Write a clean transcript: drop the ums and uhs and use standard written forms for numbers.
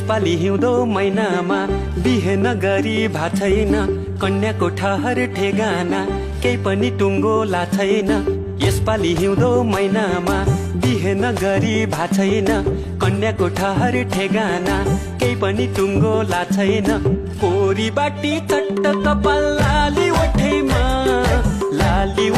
यसपालि हिउँदो महिनामा बिहे नगरी भा छैन कन्याको ठहर ठेगाना केही पनि टुङ्गो ला छैन। यसपालि हिउँदो महिनामा बिहे नगरी भा छैन कन्याको ठहर ठेगाना केही पनि टुङ्गो ला छैन। कोरी बाटी चट्ट कपाल लाली ओठैमा लाली